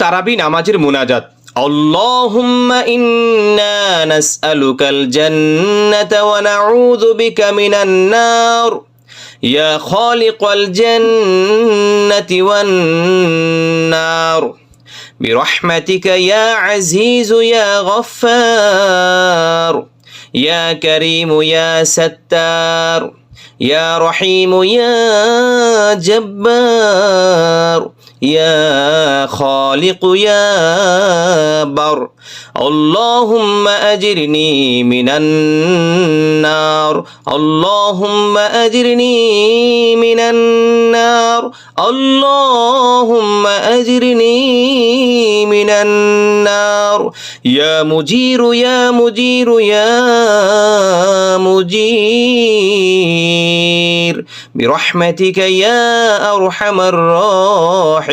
তারাবি নামাজের মুনাজাত। আল্লাহুম্মা ইন্না নাসআলুকাল জান্নাতা ওয়া নাউযু বিকা মিনান নার ইয়া খালিকাল জান্নাতি ওয়ান নার বিরহমাতিকা ইয়া আজিজু ইয়া গফফার ইয়া কারীমু ইয়া সাত্তার ইয়া রহিমু ইয়া জব্বার يا خالق يا بر اللهم أجرني من النار اللهم أجرني من النار اللهم أجرني من النار يا مجير يا مجير يا مجير برحمتك يا أرحم الراحمين